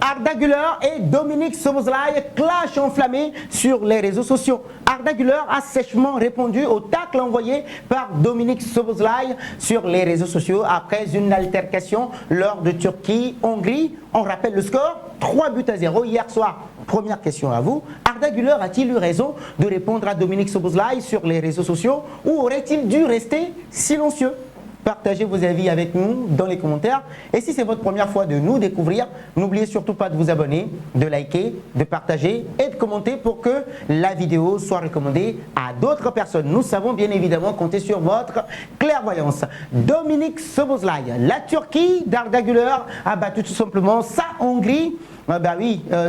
Arda Güler et Dominique Szoboszlai clash enflammé sur les réseaux sociaux. Arda Güler a sèchement répondu au tacle envoyé par Dominique Szoboszlai sur les réseaux sociaux après une altercation lors de Turquie-Hongrie. On rappelle le score, 3-0 hier soir. Première question à vous, Arda Güler a-t-il eu raison de répondre à Dominique Szoboszlai sur les réseaux sociaux ou aurait-il dû rester silencieux? Partagez vos avis avec nous dans les commentaires. Et si c'est votre première fois de nous découvrir, n'oubliez surtout pas de vous abonner, de liker, de partager et de commenter pour que la vidéo soit recommandée à d'autres personnes. Nous savons bien évidemment compter sur votre clairvoyance. Dominique Szoboszlai, la Turquie d'Arda Güler a battu tout simplement sa Hongrie.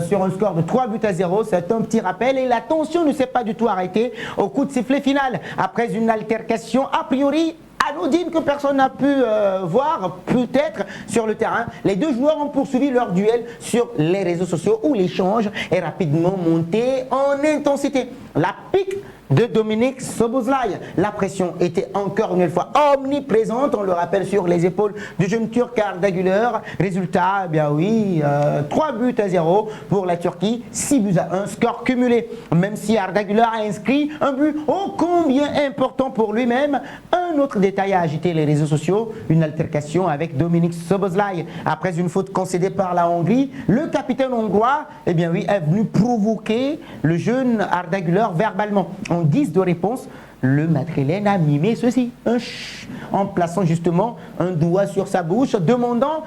Sur un score de 3-0, c'est un petit rappel et la tension ne s'est pas du tout arrêtée au coup de sifflet final. Après une altercation a priori anodine que personne n'a pu voir peut-être sur le terrain, les deux joueurs ont poursuivi leur duel sur les réseaux sociaux où l'échange est rapidement monté en intensité. La pique de Dominique Szoboszlai. La pression était encore une fois omniprésente, on le rappelle, sur les épaules du jeune Turc Arda Güler. Résultat, 3-0 pour la Turquie, 6-1, score cumulé. Même si Arda Güler a inscrit un but ô combien important pour lui-même, un autre détail a agité les réseaux sociaux, une altercation avec Dominique Szoboszlai. Après une faute concédée par la Hongrie, le capitaine hongrois est venu provoquer le jeune Arda Güler verbalement. En guise de réponse, le Madrilène a mimé ceci, un ch, en plaçant justement un doigt sur sa bouche, demandant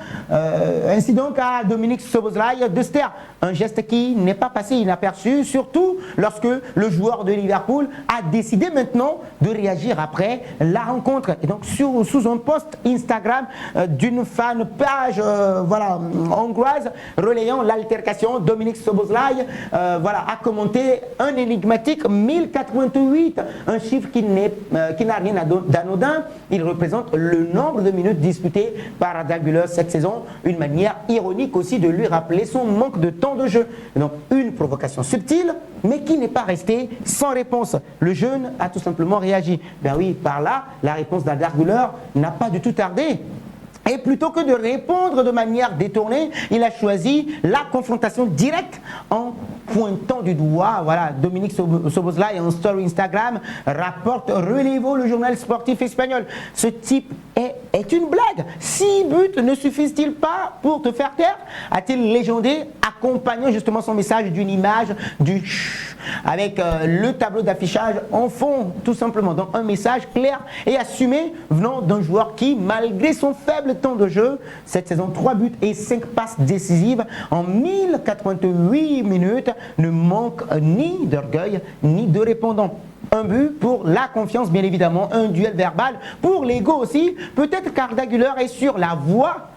ainsi donc à Dominique Szoboszlai de se taire. Un geste qui n'est pas passé inaperçu, surtout lorsque le joueur de Liverpool a décidé maintenant de réagir après la rencontre. Et donc sous un post Instagram d'une fan page hongroise relayant l'altercation, Dominique Szoboszlai a commenté un énigmatique 1088, un chiffre qui n'a rien d'anodin. Il représente le nombre de minutes disputées par Arda Güler cette saison, une manière ironique aussi de lui rappeler son manque de temps de jeu. Donc une provocation subtile, mais qui n'est pas restée sans réponse. Le jeune a tout simplement réagi. Par là, la réponse d'Arda Güler n'a pas du tout tardé. Et plutôt que de répondre de manière détournée, il a choisi la confrontation directe en pointant du doigt. Dominique Szoboszlai en story Instagram rapporte Relevo, le journal sportif espagnol. Ce type est une blague. 6 buts ne suffisent-ils pas pour te faire taire? A-t-il légendé, accompagnant justement son message d'une image du ch avec le tableau d'affichage en fond, tout simplement. Donc un message clair et assumé venant d'un joueur qui, malgré son faible temps de jeu, cette saison 3 buts et 5 passes décisives en 1088 minutes, ne manque ni d'orgueil ni de répondant. Un but pour la confiance, bien évidemment, un duel verbal pour l'ego aussi. Peut-être qu'Arda Güler est sur la voie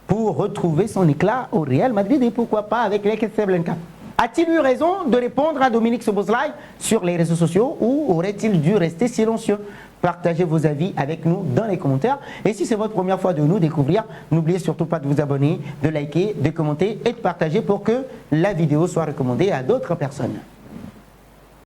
pour retrouver son éclat au Real Madrid et pourquoi pas avec les Casablanca. A-t-il eu raison de répondre à Dominique Szoboszlai sur les réseaux sociaux ou aurait-il dû rester silencieux? Partagez vos avis avec nous dans les commentaires. Et si c'est votre première fois de nous découvrir, n'oubliez surtout pas de vous abonner, de liker, de commenter et de partager pour que la vidéo soit recommandée à d'autres personnes.